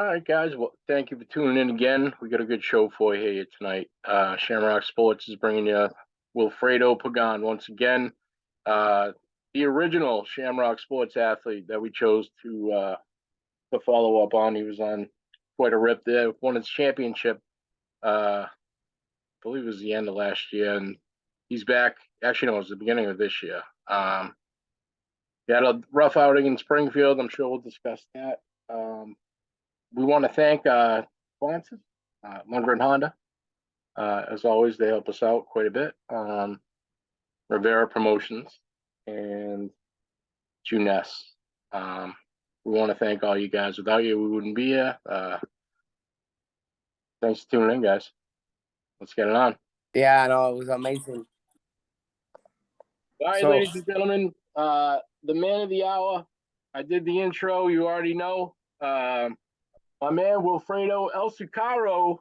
All right, guys. Well, thank you for tuning in again. We got a good show for you here tonight. Shamrock Sports is bringing you Wilfredo Pagan once again, uh, the original Shamrock Sports athlete that we chose to follow up on. He was on quite a rip there, won his championship. I believe it was the end of last year, and he's back. Actually, no, it was the beginning of this year. He had a rough outing in Springfield. I'm sure we'll discuss that. We want to thank sponsors, Lumber and Honda. As always, they help us out quite a bit. Rivera Promotions and Juness. We want to thank all you guys. Without you, we wouldn't be here. Thanks for tuning in, guys. Let's get it on. Yeah, no, it was amazing. All right, ladies and gentlemen, the man of the hour. I did the intro. You already know. My man, Wilfredo El Succaro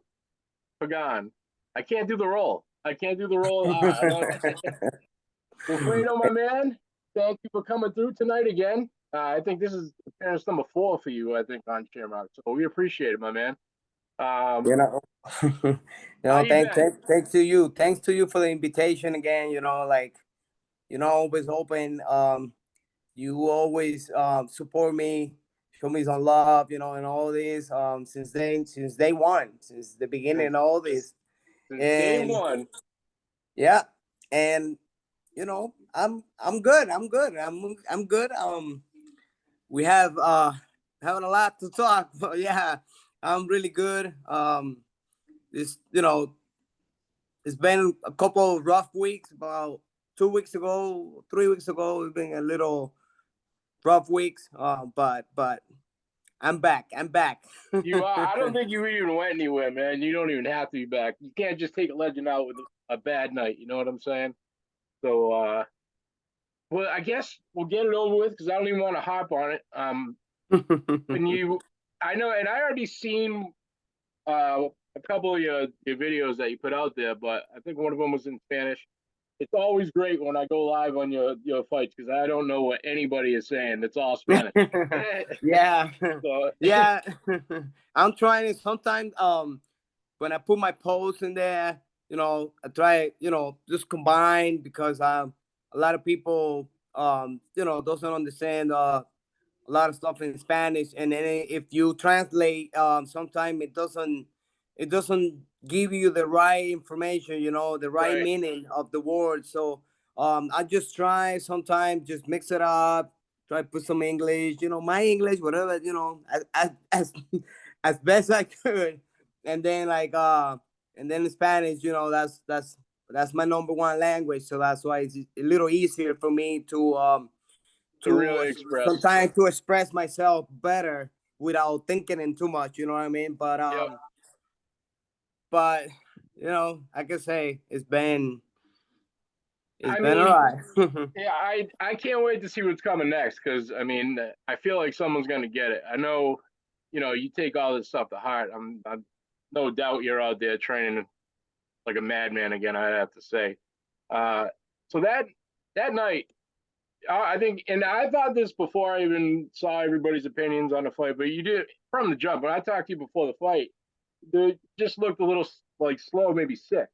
Pagan. I can't do the role. Wilfredo, my man, thank you for coming through tonight again. I think this is appearance number 4 for you, I think, on Shamrock. So we appreciate it, my man. Thanks to you. Thanks to you for the invitation again. Always open. You always support me, show me some love, and all this since day one, since the beginning, and all this. Since day one. Yeah, and I'm good. I'm good. We have having a lot to talk, but yeah, I'm really good. It's been a couple of rough weeks. About 2 weeks ago, 3 weeks ago, it's been a little rough weeks. But I'm back. You are. I don't think you even went anywhere, man. You don't even have to be back. You can't just take a legend out with a bad night. You know what I'm saying? So, well, I guess we'll get it over with because I don't even want to hop on it. I know, and I already seen a couple of your videos that you put out there, but I think one of them was in Spanish. It's always great when I go live on your fights because I don't know what anybody is saying. It's all Spanish. Yeah. So. Yeah. I'm trying it sometimes. When I put my posts in there, I try, just combine because a lot of people, doesn't understand a lot of stuff in Spanish, and then if you translate, sometimes it doesn't give you the right information, the right meaning of the word. So I just try sometimes just mix it up, try to put some English, my English, whatever, as best I could. And then and then in Spanish, that's my number one language. So that's why it's a little easier for me to really express. Sometimes to express myself better without thinking in too much, you know what I mean? But but I can say it's been all right. Yeah, I can't wait to see what's coming next because I feel like someone's gonna get it. I know, you take all this stuff to heart. I'm no doubt you're out there training like a madman again. I have to say. So that night, I think, and I thought this before I even saw everybody's opinions on the fight, but you did from the jump. When I talked to you before the fight, it just looked a little like slow, maybe sick,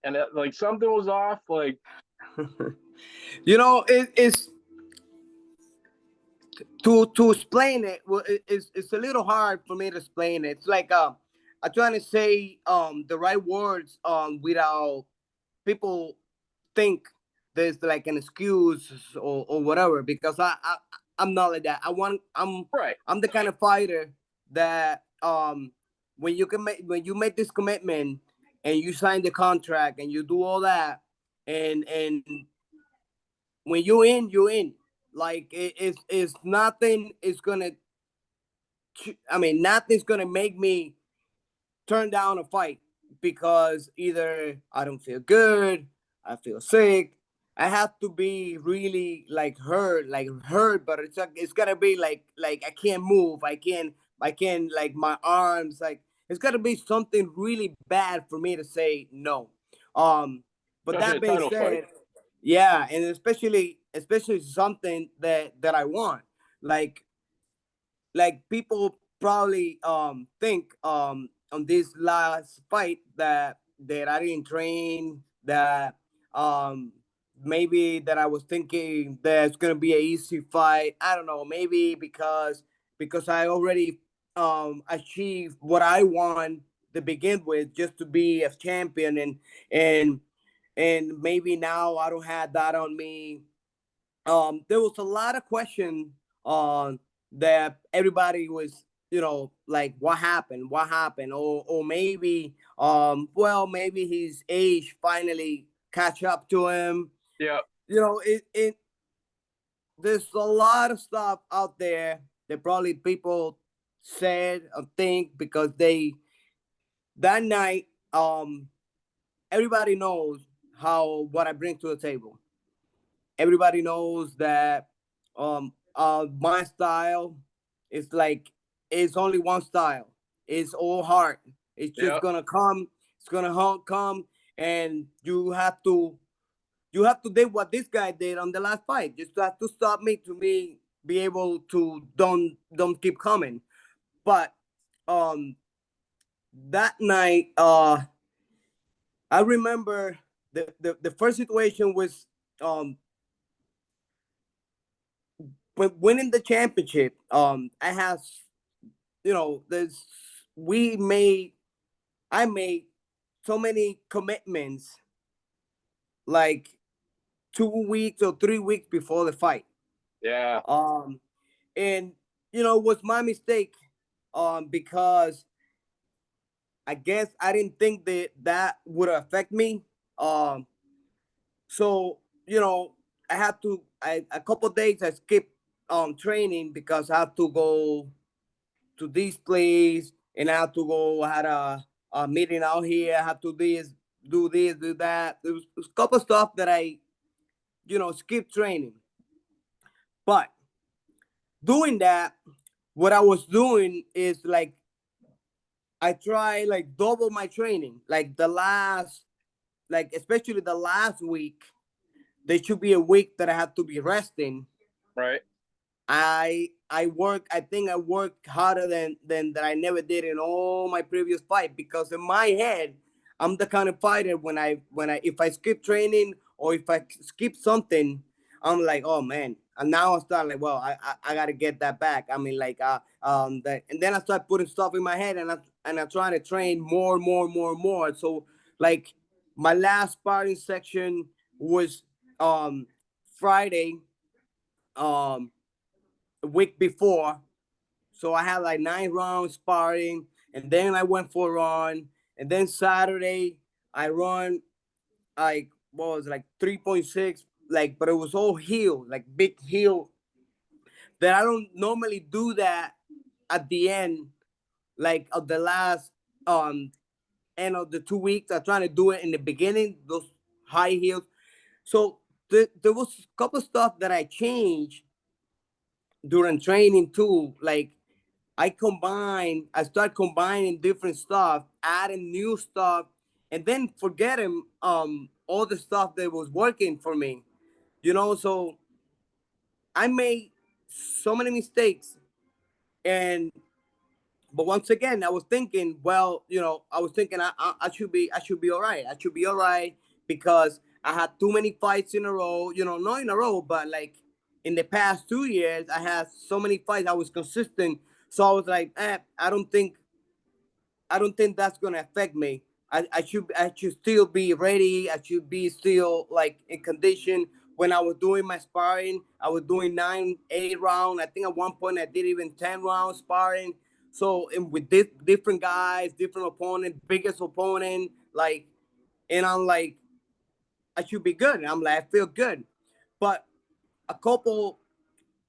and like something was off. Like, it's to explain it. Well, it's a little hard for me to explain it. It's like I'm trying to say the right words without people think there's like an excuse or whatever, because I'm not like that. I'm the kind of fighter that when you make this commitment and you sign the contract and you do all that, and when you're in, like it's nothing is gonna, nothing's gonna make me turn down a fight because either I don't feel good, I feel sick. I have to be really hurt, but it's gotta be like I can't move, I can't like my arms, like it's gotta be something really bad for me to say no. But that being said, yeah, and especially something that I want, like people probably think on this last fight that I didn't train, that um maybe that I was thinking that it's gonna be an easy fight. I don't know, maybe because I already achieved what I want to begin with, just to be a champion, and and maybe now I don't have that on me. There was a lot of questions on that everybody was, like, what happened, or maybe well, maybe his age finally catch up to him. Yeah. It there's a lot of stuff out there that probably people said or think, because they that night, everybody knows how what I bring to the table. Everybody knows that my style is like, it's only one style. It's all heart. It's Yeah. just gonna come. It's gonna come, and you have to do what this guy did on the last fight. Just have to stop me, to be able to don't keep coming. But um that night, I remember the first situation was when winning the championship. I have, there's we made I made so many commitments, like 2 weeks or 3 weeks before the fight. Yeah. And it was my mistake, because I guess I didn't think that that would affect me. Um, so I had to. A couple of days I skipped training, because I have to go to this place, and I have to go. I had a meeting out here. I have to do this, do that. There was a couple of stuff that I skipped training. But doing that, what I was doing is, like, I try, like, double my training. Like the last, like, especially the last week, there should be a week that I have to be resting. Right. I work. I think I work harder than that I never did in all my previous fight, because in my head, I'm the kind of fighter, when I if I skip training, or if I skip something, I'm like, oh man. And now I start like, well, I gotta get that back. I mean, like, and then I start putting stuff in my head, and I'm trying to train more, more. So, like, my last sparring section was Friday, um a week before. So I had like 9 rounds sparring, and then I went for a run, and then Saturday I run, like, what was it, like 3.6, like, but it was all heel, like big heel, that I don't normally do that at the end, like, of the last end of the 2 weeks. I'm trying to do it in the beginning, those high heels. So there was a couple stuff that I changed during training too. Like, I start combining different stuff, adding new stuff, and then forgetting all the stuff that was working for me. So I made so many mistakes, and but once again, I was thinking, well, I was thinking I should be all right. I should be all right, because I had too many fights in a row. Not in a row, but like in the past 2 years, I had so many fights. I was consistent, so I was like, I don't think that's gonna affect me. I should still be ready. I should be still, like, in condition. When I was doing my sparring, I was doing 9, 8 rounds. I think at one point I did even 10 rounds sparring. So, and with different guys, different opponent, biggest opponent, like, and I'm like, I should be good. And I'm like, I feel good. But a couple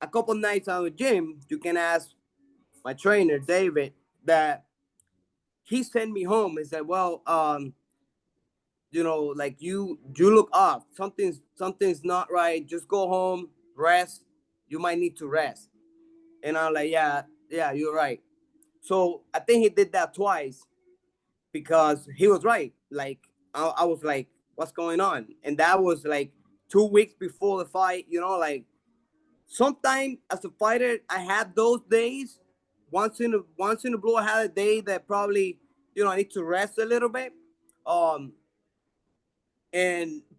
a couple nights out of the gym, you can ask my trainer David, that he sent me home and said, well, like, you look off. Something's not right. Just go home, rest. You might need to rest. And I'm like, yeah, you're right. So I think he did that twice, because he was right. Like, I was like, what's going on? And that was like 2 weeks before the fight. Like, sometimes as a fighter, I have those days once in a blue, I had a day that probably, I need to rest a little bit.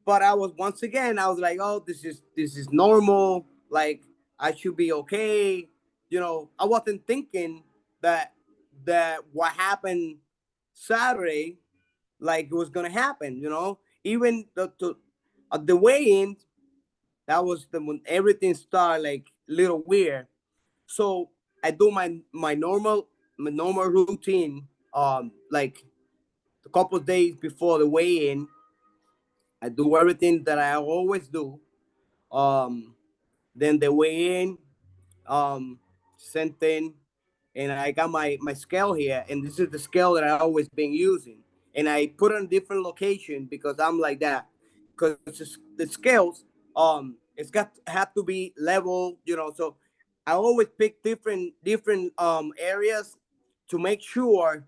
But I was, once again, I was like, oh, this is normal. Like, I should be okay. I wasn't thinking that what happened Saturday, like, it was gonna happen. Even the weigh-in, that was when everything started like little weird. So I do my normal routine. Like a couple of days before the weigh-in, I do everything that I always do. Um, then the weigh-in, same thing. And I got my scale here, and this is the scale that I always been using. And I put it in different location because I'm like that. Because the scales, it's got have to be level, So I always pick different areas to make sure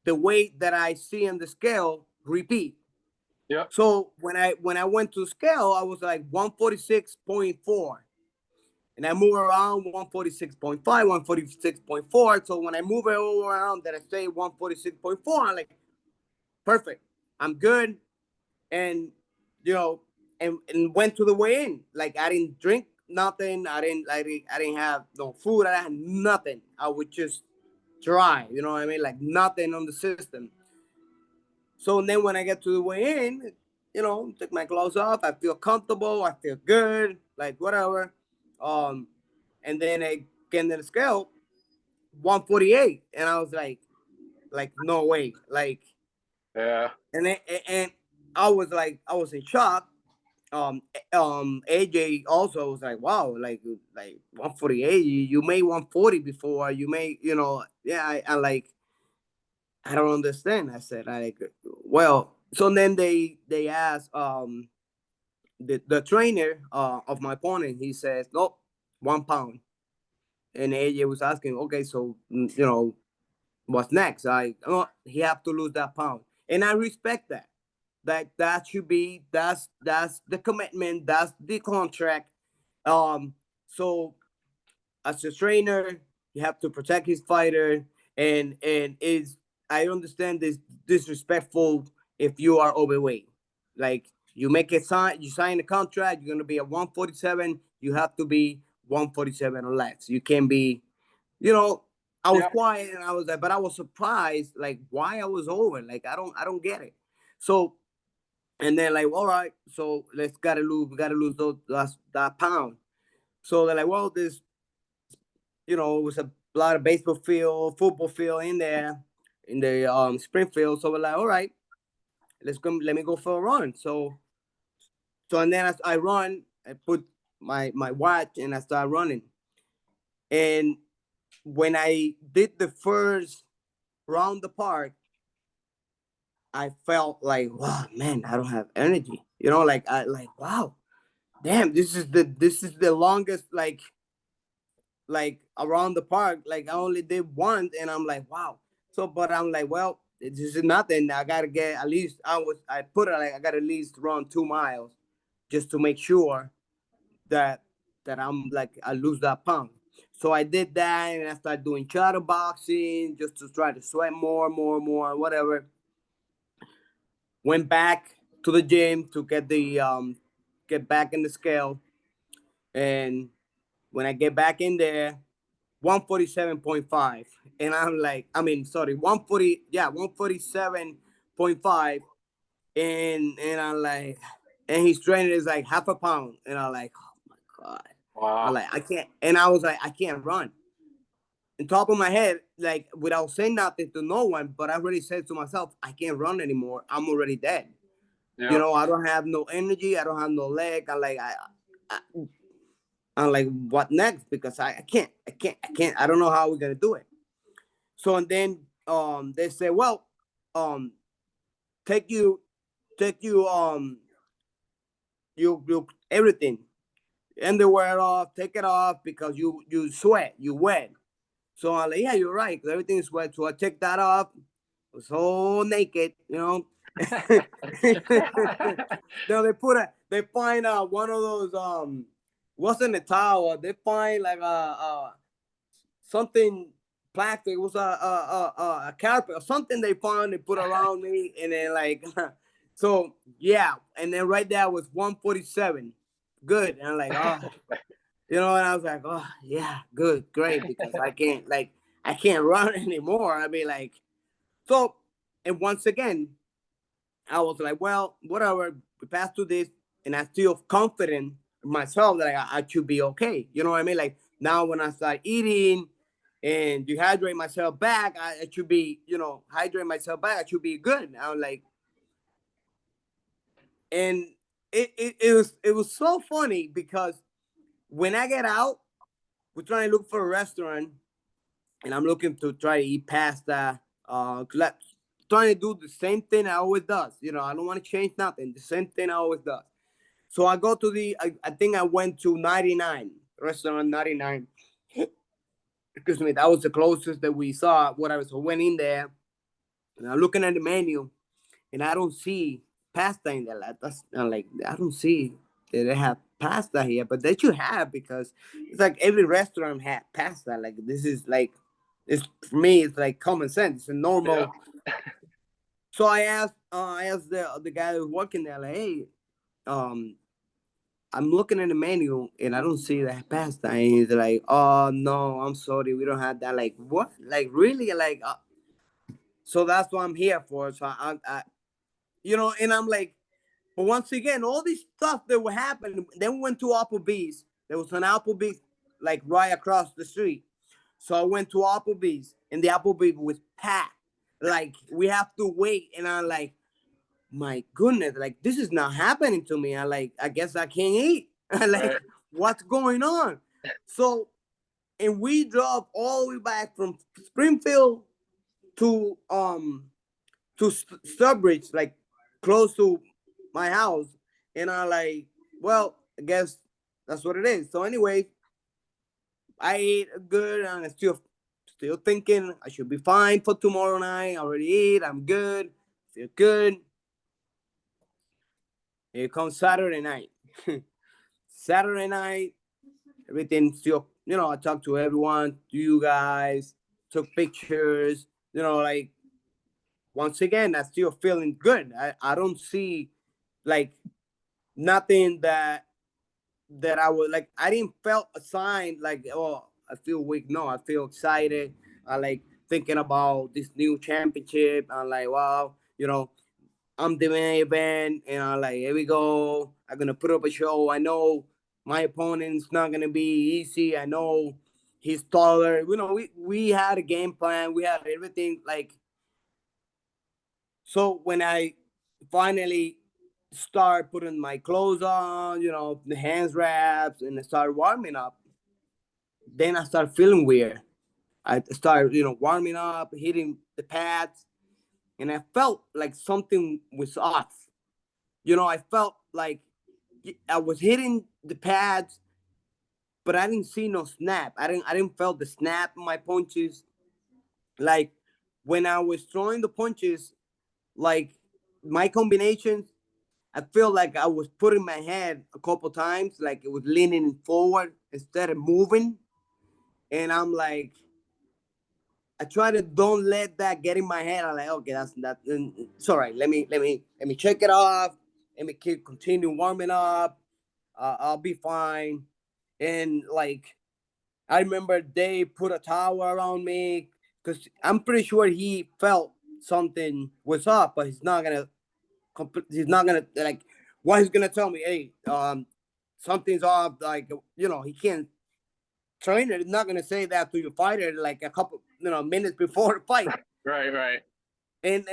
the weight that I see on the scale repeat. Yep. So when I went to scale, I was like 146.4, and I move around 146.5, 146.4. So when I move it all around, that I say 146.4, I'm like, perfect, I'm good. And and went to the weigh-in. Like, I didn't drink nothing. I didn't have no food. I had nothing. I would just dry. You know what I mean? Like, nothing on the system. So then when I get to the weigh-in, take my clothes off. I feel comfortable. I feel good. Like, whatever. Um, and then I get in the scale, 148, and I was like, no way. Like, Yeah. and I was in shock. AJ also was like, wow, like 148. You made 140 before. You made, yeah. I like, I don't understand. I said, like, well. So then they asked the trainer of my opponent. He says, nope, 1 pound. And AJ was asking, okay, so what's next? Oh, he have to lose that pound, and I respect that. That should be, that's the commitment. That's the contract. Um, so as a trainer, you have to protect his fighter, and is I understand this disrespectful if you are overweight. Like, you sign a contract, you're gonna be at 147, you have to be 147 or less. You can't be, you know, I was Yep. quiet, and I was like, but I was surprised, like, why I was over. Like, I don't get it. So, and then, like, all right, so we gotta lose that pound. So they're like, well, it was a lot of baseball field, football field in there, in the Springfield. So we're like, all right, let me go for a run. So and then as I run, I put my watch and I start running. And when I did the first round the park, I felt like, wow, man, I don't have energy. Like, wow, damn, this is the longest, like around the park. Like, I only did one, and I'm like, wow. So, but I'm like, well, this is nothing. I gotta get at least. I put it like I gotta at least run 2 miles, just to make sure that I'm like, I lose that pound. So I did that, and I started doing shadow boxing just to try to sweat more, whatever. Went back to the gym to get back in the scale, and when I get back in there, 147.5. And I'm like, I mean, sorry, 140, yeah, 147.5. And I'm like, and his trainer is like half a pound. And I'm like, oh my God. I'm Wow. like, I can't. And I was like, I can't run. In top of my head, like, without saying nothing to no one, but I already said to myself, I can't run anymore. I'm already dead. Yep. I don't have no energy. I don't have no leg. I I'm like, what next? Because I can't. I don't know how we're gonna do it. So, and then they say, well, um take you you everything, underwear off, take it off, because you sweat, you wet. So I'm like, yeah, you're right, 'cause everything is wet. So I take that off. I was all naked. No, they find one of those wasn't a towel. They find like something plastic. It was a carpet or something they found. They put around me, and then like, so yeah. And then right there was 147. Good. And I'm like, oh, and I was like, oh yeah, good, great, because I can't run anymore. I mean, like, so, and once again, I was like, well, whatever. We passed through this, and I feel confident in myself that I should be okay. You know what I mean? Like now, when I start eating and dehydrate myself back, I should be, hydrate myself back. I should be good. I was like, and it was so funny because when I get out, we're trying to look for a restaurant, and I'm looking to try to eat pasta. Trying to do the same thing I always does. I don't want to change nothing. The same thing I always does. So I go to I think I went to 99, restaurant 99. Excuse me, that was the closest that we saw. Whatever. So I went in there, and I'm looking at the menu, and I don't see pasta in there. I'm like, I don't see that they have pasta here, but they should have, because it's like every restaurant had pasta. Like this is like, it's for me, it's like common sense. It's a normal. Yeah. So I asked the guy who's working there, like, hey, um, I'm looking at the menu and I don't see that pasta. And he's like, oh no, I'm sorry, we don't have that. Like what? Like really? Like so that's what I'm here for. So and I'm like, but once again, all this stuff that were happening. Then we went to Applebee's. There was an Applebee's like right across the street. So I went to Applebee's, and the Applebee's was packed. Like we have to wait, and I'm like, my goodness, like this is not happening to me. I guess I can't eat. Like, Right. what's going on? So, and we drove all the way back from Springfield to Sturbridge, like close to my house. And I'm like, well, I guess that's what it is. So anyway, I ate good, and I still thinking I should be fine for tomorrow night. I already ate, I'm good, feel good. Here comes Saturday night. Saturday night, everything still, I talked to everyone, to you guys, took pictures, like once again, I'm still feeling good. I don't see like nothing that I would like. I didn't felt a sign like, oh, I feel weak. No, I feel excited. I like thinking about this new championship. I'm like, wow, I'm the main event, and I'm like, here we go. I'm gonna put up a show. I know my opponent's not gonna be easy. I know he's taller. We had a game plan. We had everything like. So when I finally start putting my clothes on, the hands wraps, and I start warming up, then I start feeling weird. I start, warming up, hitting the pads, and I felt like something was off. I felt like I was hitting the pads, but I didn't see no snap. I didn't feel the snap in my punches. Like when I was throwing the punches, like my combinations, I feel like I was putting my head a couple times, like it was leaning forward instead of moving. And I'm like, I try to don't let that get in my head. I'm like, okay, that's that. It's all right. Let me check it off. Let me continue warming up. I'll be fine. And like, I remember they put a towel around me because I'm pretty sure he felt something was up, but he's not gonna like, what he's gonna tell me, hey, something's off. Like, he can't. Trainer is not gonna say that to your fighter like a couple, minutes before the fight. Right. Right. And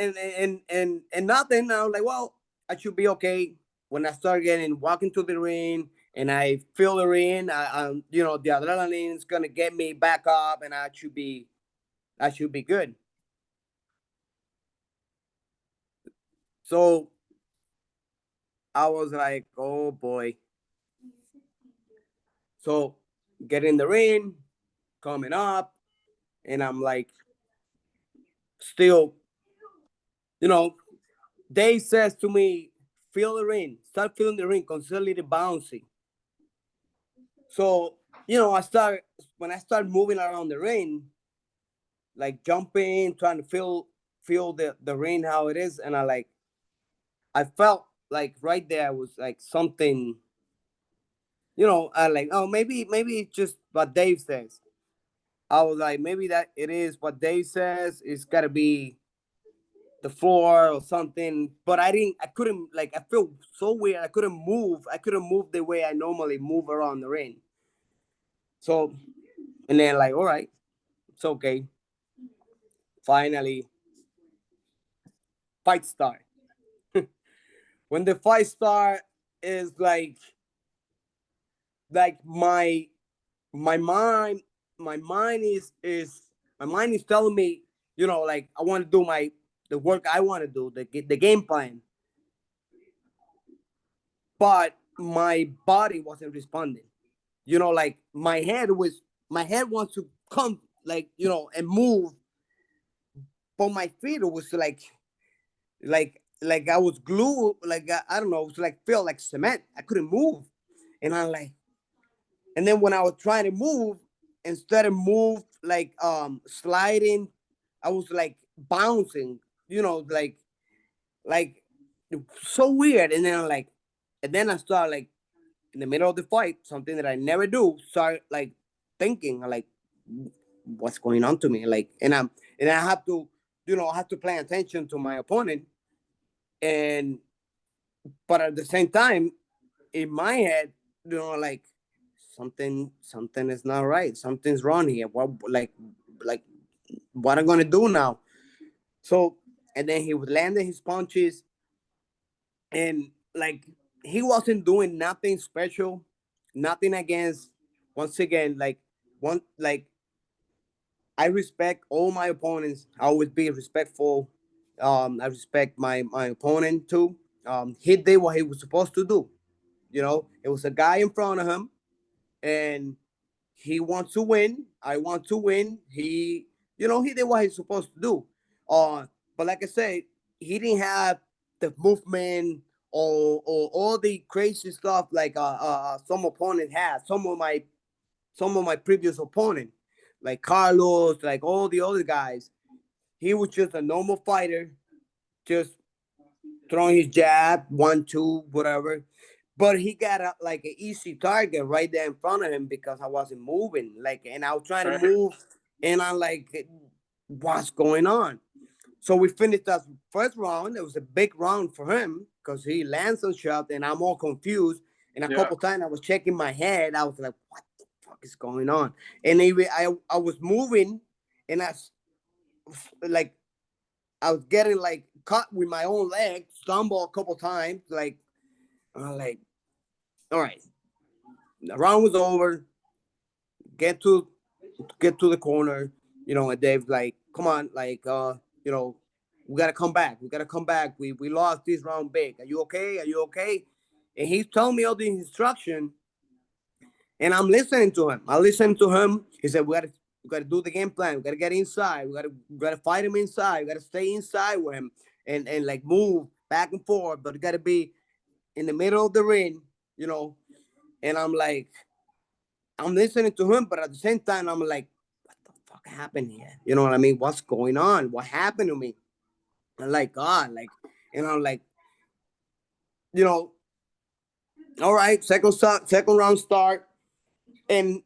nothing. I was like, well, I should be okay. When I start walking to the ring and I feel the ring, the adrenaline is gonna get me back up, and I should be good. So I was like, oh boy. So get in the ring, coming up, and I'm like, still, you know, Dave says to me, feel the ring, start feeling the ring, constantly bouncing. So, when I start moving around the ring, like jumping, trying to feel the ring how it is, and I felt like right there was like something, I like, oh, maybe it's just what Dave says. I was like, maybe that it is what Dave says. It's got to be the floor or something. But I couldn't, like, I feel so weird. I couldn't move the way I normally move around the ring. So, and then, like, all right, it's okay. Finally, fight start. When the fight start is like my mind, my mind is my mind is telling me, like I want to do the work I want to do, the game plan, but my body wasn't responding. Like my head wants to come, like, and move, but my feet was like I was glued, like I don't know, it was like felt like cement. I couldn't move, and I'm like, and then when I was trying to move, instead of move like sliding, I was like bouncing, like so weird. And then I started like in the middle of the fight, something that I never do, start like thinking like what's going on to me, like, and I have to, I have to pay attention to my opponent, and but at the same time, in my head, like something is not right. Something's wrong here. What, like what I'm gonna do now? So, and then he would land his punches, and like he wasn't doing nothing special, nothing against. Once again, like one like I respect all my opponents. I always be respectful. I respect my opponent too. He did what he was supposed to do. It was a guy in front of him, and he wants to win. I want to win. He did what he's supposed to do. But like I said, he didn't have the movement or all the crazy stuff like some opponent had. Some of my previous opponent, like Carlos, like all the other guys. He was just a normal fighter, just throwing his jab, 1, 2, whatever. But he got like an easy target right there in front of him because I wasn't moving. Like, and I was trying to move, and I'm like, what's going on? So we finished that first round. It was a big round for him because he lands some shot, and I'm all confused. And a couple times I was checking my head. I was like, what the fuck is going on? And I was moving, and like I was getting like caught with my own leg, stumble a couple times. Like, I'm like, all right, the round was over. Get to the corner, and Dave's like, come on, like, we gotta come back. We gotta come back. We lost this round big. Are you okay? Are you okay? And he's telling me all the instruction, and I'm listening to him. I listen to him. He said, we gotta do the game plan. We gotta get inside. We gotta fight him inside. We gotta stay inside with him and like move back and forth, but it gotta be in the middle of the ring, And I'm like, I'm listening to him, but at the same time, I'm like, what the fuck happened here? You know what I mean? What's going on? What happened to me? I'm like, God, like, and I'm like, you know, all right, second round start, and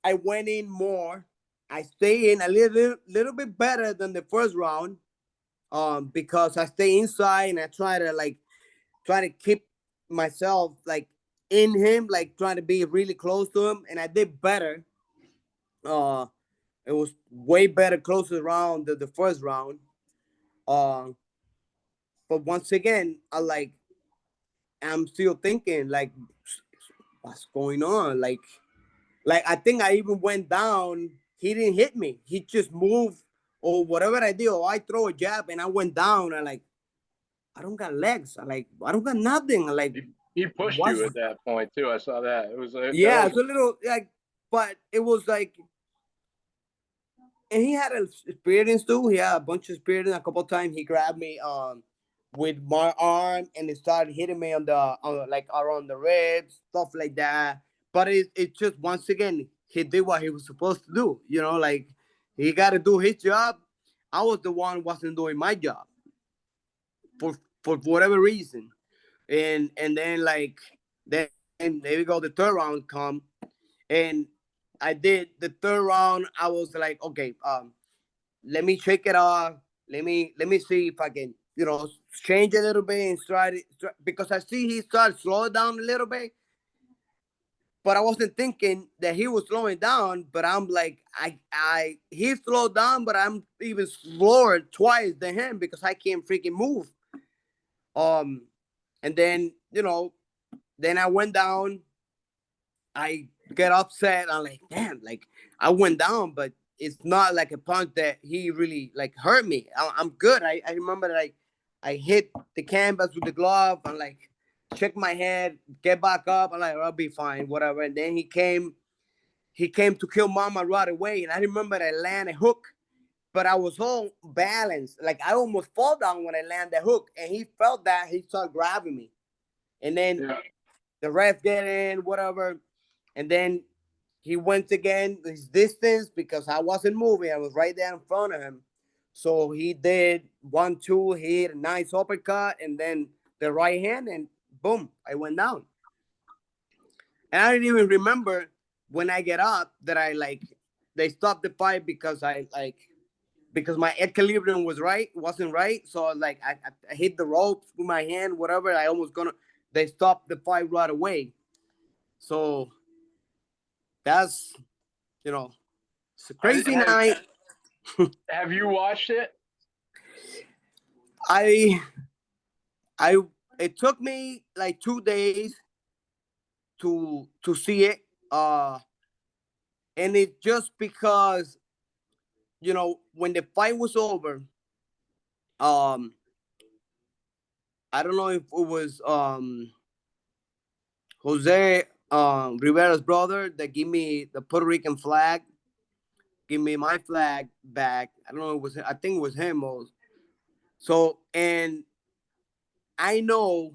I went in more. I stay in a little bit better than the first round, because I stay inside and I try to keep myself like in him, like trying to be really close to him, and I did better. Uh, it was way better closer round than the first round. Uh, but once again, I'm still thinking like, what's going on? Like I think I even went down. He didn't hit me. He just moved or whatever I did. Or I throw a jab and I went down. And like, I don't got legs. I don't got nothing. Like, he pushed what? you at that point too. I saw that. It was that Yeah, was it's a little like, but it was like, and he had a experience too. He had a bunch of experience. A couple of times he grabbed me with my arm and he started hitting me on like around the ribs, stuff like that. But it just once again he did what he was supposed to do. Like He got to do his job. I was the one who wasn't doing my job for whatever reason. And then like then there we go, the third round come, and I did the third round. I was like, okay, let me shake it off. Let me see if I can, change a little bit and because I see he started slowing down a little bit, but I wasn't thinking that he was slowing down. But I'm like, he slowed down, but I'm even slower twice than him because I can't freaking move. Um, and then then I went down. I get upset. I'm like, damn, like I went down, but it's not like a punch that he really like hurt me. I'm good. I remember that I hit the canvas with the glove and like check my head, get back up. I'm like, I'll be fine, whatever. And then he came to kill Mama right away. And I remember I landed a hook, but I was all balanced. Like I almost fall down when I land the hook, and he felt that he started grabbing me, and then the ref get in, whatever. And then he went again his distance because I wasn't moving. I was right there in front of him. So he did 1-2, he hit a nice uppercut, and then the right hand, and boom, I went down. And I didn't even remember when I get up that they stopped the fight because because my equilibrium wasn't right. So I hit the ropes with my hand, whatever. They stopped the fight right away. So that's, it's a crazy night. Have you watched it? I it took me like 2 days to see it. And it just because, when the fight was over, um I don't know if it was Jose Rivera's brother that gave me the Puerto Rican flag, give me my flag back. I don't know, I think it was him also. So, and I know,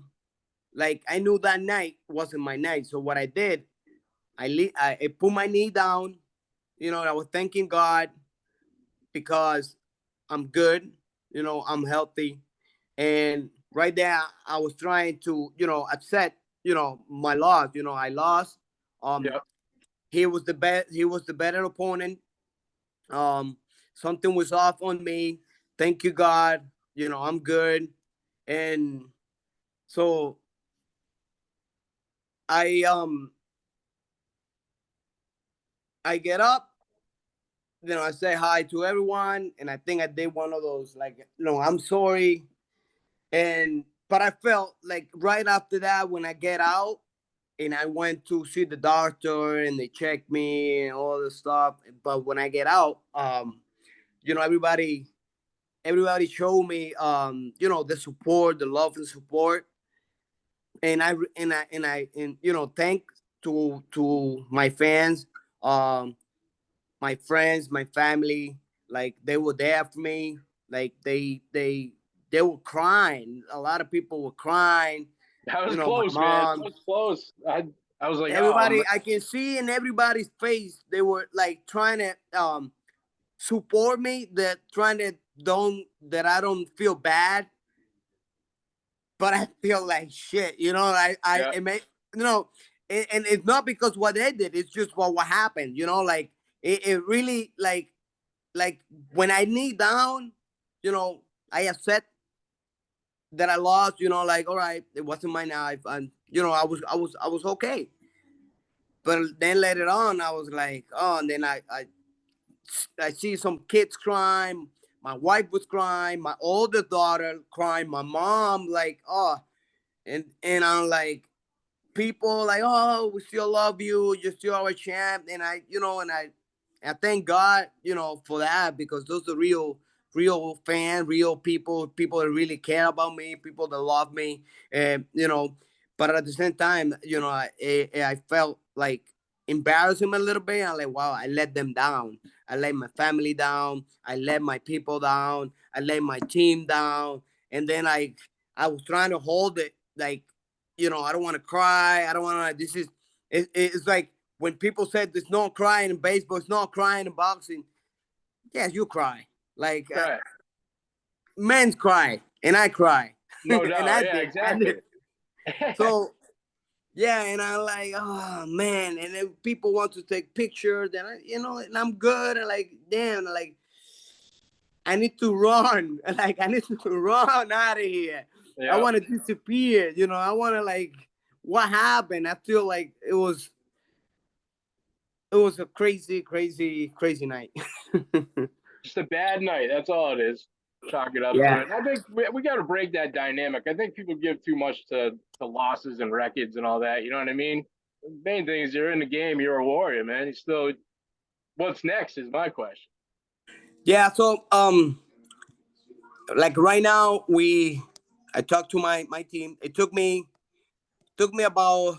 like I knew that night wasn't my night. So what I did, I put my knee down. I was thanking God because I'm good. I'm healthy, and right there I was trying to, accept, my loss. I lost. Yep. He was the best. He was the better opponent. Um, Something was off on me. Thank you, God. I'm good, and so I I get up, I say hi to everyone, and I think I did one of those like, I'm sorry, and but I felt like right after that when I get out and I went to see the doctor and they checked me and all this stuff. But when I get out, everybody showed me, the support, the love and support, and thanks to my fans, um, my friends, my family, like they were there for me. Like they were crying. A lot of people were crying. That was My close, man. That mom, was close. I was like, everybody, I can see in everybody's face, they were like trying to support me, that trying to don't that I don't feel bad, but I feel like shit. yeah, It may, and it's not because what they did. It's just what happened. Like it really like when I knee down, I accept that I lost. Like all right, it wasn't my knife, and I was okay. But then later on, I was like, oh, and then I see some kids crying. My wife was crying. My oldest daughter crying. My mom, like, oh, and I'm like, people like, oh, we still love you. You're still our champ. And I thank God, for that, because those are real fans, real people that really care about me, people that love me. And, but at the same time, I felt like embarrassing a little bit. I'm like, wow, I let them down. I let my family down. I let my people down. I let my team down. And then I was trying to hold it, like, I don't want to cry. I don't want to. It's like when people said there's no crying in baseball, it's not crying in boxing. yes, you cry. Like Right. men cry, and I cry, No and doubt. I Yeah, did. I exactly. did. So yeah, and I'm like, oh man, and then people want to take pictures, and and I'm good, and like, damn, like I need to run, like I need to run out of here. I Yeah. want to disappear, I want to like, what happened? I feel like it was a crazy, crazy, crazy night. Just a bad night. That's all it is. Chalk it up to Yeah. it. I think we got to break that dynamic. I think people give too much to losses and records and all that. You know what I mean? The main thing is you're in the game. You're a warrior, man. You still. What's next is my question. Yeah. So like right now I talked to my team. It took me about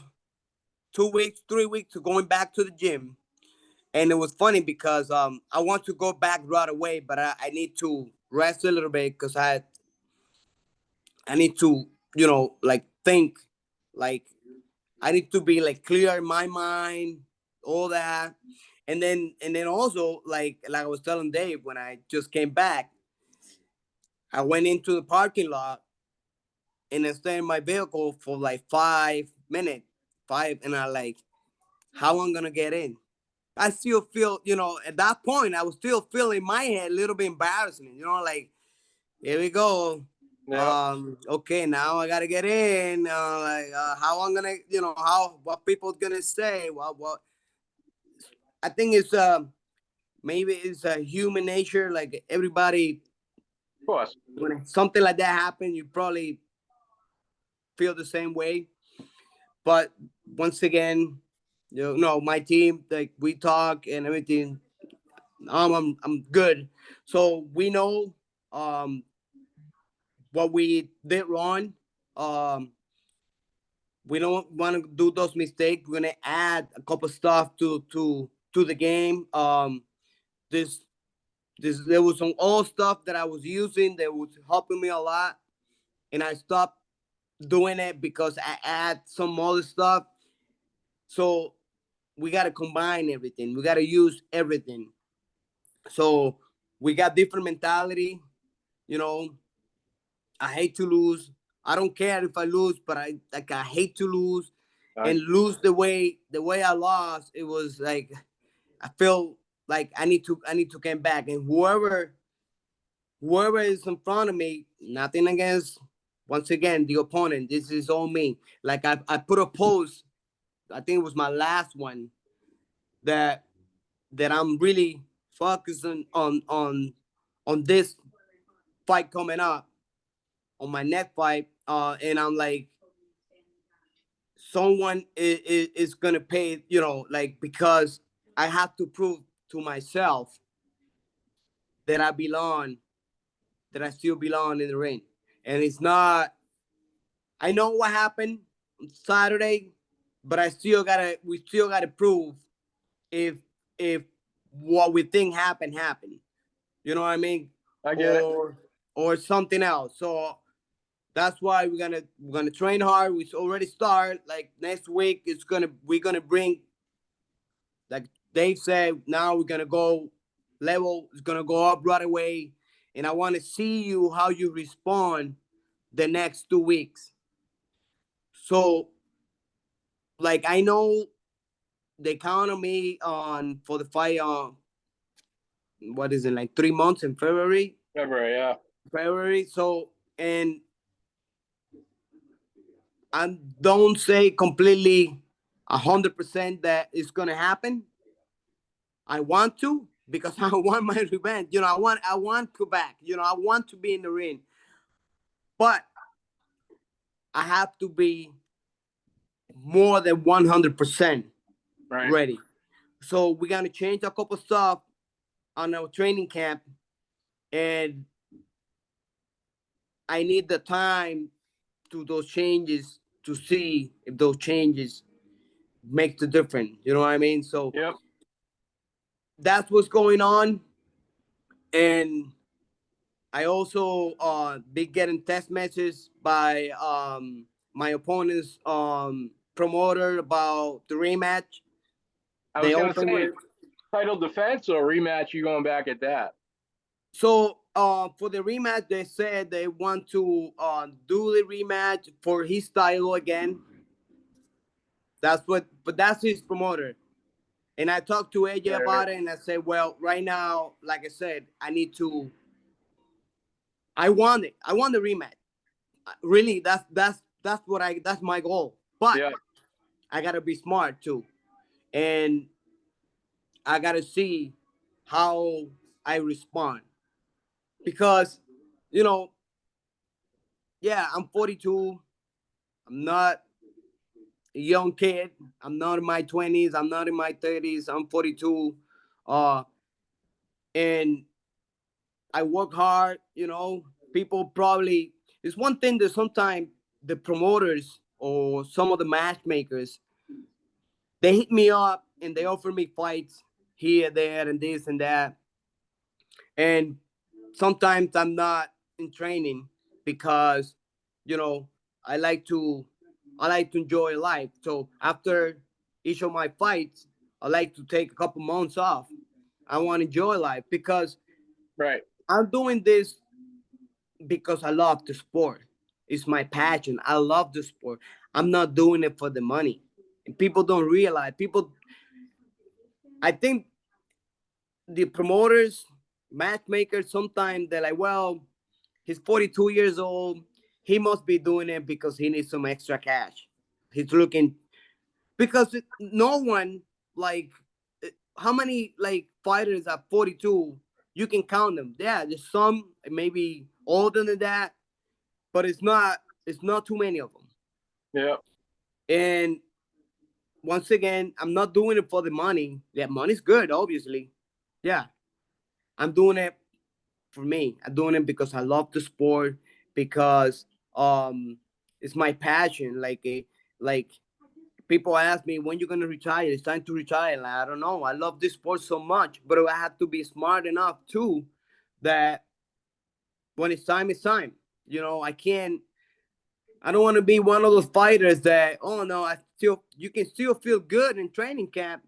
2 weeks, 3 weeks to going back to the gym. And it was funny because I want to go back right away, but I need to rest a little bit because I need to, like think, like I need to be like clear in my mind, all that. And then also like I was telling Dave when I just came back, I went into the parking lot and I stayed in my vehicle for like 5 minutes, and I like, how I'm gonna get in? I still feel, at that point, I was still feeling in my head a little bit embarrassment, like, here we go. Yeah. Okay, now I gotta get in. Like, how I'm gonna, what people's gonna say. What I think it's maybe it's a human nature. Like everybody, Of course. when something like that happens, you probably feel the same way. But once again, my team, like we talk and everything. I'm good. So we know um what we did wrong. Um, we don't want to do those mistakes. We're gonna add a couple stuff to the game. This there was some old stuff that I was using that was helping me a lot, and I stopped doing it because I add some other stuff. So we gotta combine everything. We gotta use everything. So we got different mentality. You know, I hate to lose. I don't care if I lose, but I hate to lose Nice. and lose the way I lost. It was like I feel like I need to come back, and whoever is in front of me, nothing against, once again, the opponent. This is all me. Like I put a post. I think it was my last one that I'm really focusing on this fight coming up, on my next fight. And I'm like, someone is gonna pay, like, because I have to prove to myself that I still belong in the ring. And it's not, I know what happened on Saturday, but we still gotta prove if if what we think happened. You know what I mean? I get it. Or something else. So that's why we're gonna train hard. We already start. Like next week, we're gonna bring, like Dave said, now we're gonna go level. It's gonna go up right away, and I want to see you how you respond the next 2 weeks. So, like, I know they count on me on for the fight on, what is it, like 3 months in February. February, yeah. February. So, and I don't say completely 100% that it's gonna happen. I want to, because I want my revenge. I want Quebec. I want to be in the ring, but I have to be more than 100% Right. ready. So we're gonna change a couple stuff on our training camp, and I need the time to those changes to see if those changes make the difference. You know what I mean? So Yep. that's what's going on, and I also be getting text messages by my opponent's promoter about the rematch. I They was gonna open say with, title defense or rematch. You going back at that? So for the rematch, they said they want to do the rematch for his title again. But that's his promoter. And I talked to AJ Yeah, about it, and I said, well, right now, like I said, I want it. I want the rematch. Really, that's my goal. But yeah, I gotta be smart too, and I gotta see how I respond because, you know, yeah, I'm 42. I'm not a young kid. I'm not in my 20s. I'm not in my 30s. I'm 42. Uh, and I work hard. People probably, it's one thing that sometimes the promoters or some of the matchmakers, they hit me up and they offer me fights here, there, and this and that. And sometimes I'm not in training because, you know, I like to I like to enjoy life. So after each of my fights, I like to take a couple months off. I want to enjoy life because right, I'm doing this because I love the sport. It's my passion. I love the sport. I'm not doing it for the money. And people don't realize. I think the promoters, matchmakers, sometimes they're like, well, he's 42 years old. He must be doing it because he needs some extra cash. He's looking because no one like how many like fighters at 42 you can count them. Yeah, there's some maybe older than that, but it's not too many of them. yeah, And once again, I'm not doing it for the money. Yeah, money's good, obviously. Yeah, I'm doing it for me. I'm doing it because I love the sport because it's my passion. Like people ask me when you're gonna retire. It's time to retire. Like, I don't know. I love this sport so much, but I have to be smart enough too that when it's time, it's time. I can't. I don't want to be one of those fighters that oh no, you can still feel good in training camp,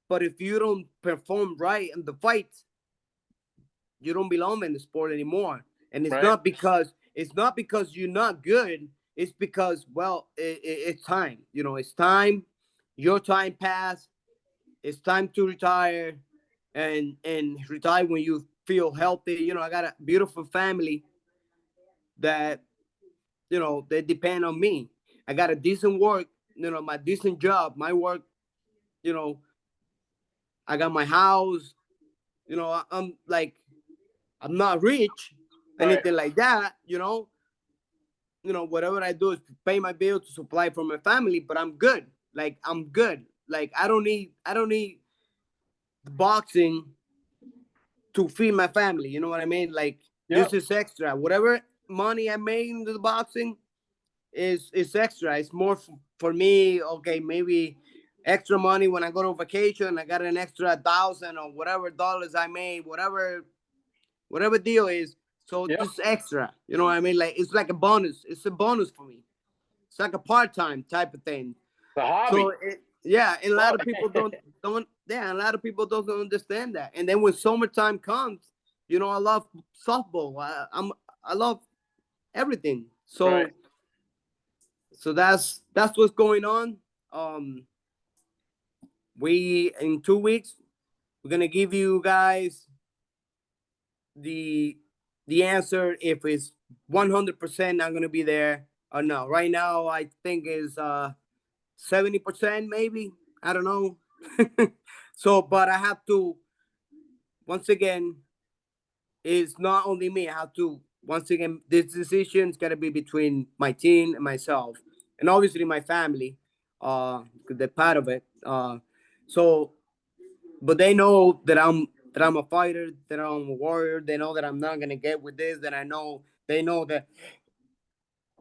but if you don't perform right in the fights, you don't belong in the sport anymore. And right, it's not because you're not good. It's because well, it's time. It's time. Your time passed. It's time to retire, and retire when you feel healthy. I got a beautiful family that they depend on me. I got a decent work. My decent job, my work. You know, I got my house. I'm like I'm not rich, right. anything like that. Whatever I do is to pay my bill to supply for my family, but I'm good. Like I'm good. Like I don't need the boxing to feed my family. You know what I mean? Like Yep, this is extra. Whatever money I made in the boxing is extra. It's more for me. Okay, maybe extra money when I go to vacation. I got an extra 1,000 or whatever dollars I made. Whatever deal is. So yep. just extra. You know what I mean? Like it's like a bonus. It's a bonus for me. It's like a part-time type of thing. The So hobby. yeah, and a lot Love of people it. don't yeah, a lot of people don't understand that. And then when summertime comes, I love softball. I love everything. Right. So that's what's going on. Um, we in 2 weeks we're gonna give you guys the the answer if it's 100% not gonna be there or no. Right now I think is 70% maybe. I don't know. So, but I have to once again. It's not only me. I have to once again. This decision's gotta be between my team and myself, and obviously my family. Because they're part of it. So, but they know that I'm a fighter, that I'm a warrior. They know that I'm not gonna get with this. That I know they know that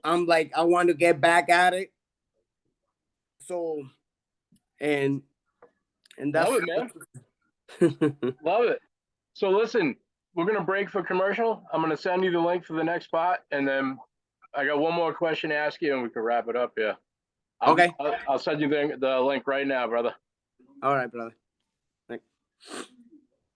I'm like I want to get back at it. So and and Love that's it, man. Love it. So listen, we're gonna break for commercial. I'm gonna send you the link for the next spot, and then I got one more question to ask you, and we can wrap it up. Yeah, Okay. I'll send you the link right now, brother. All right, brother. Thank-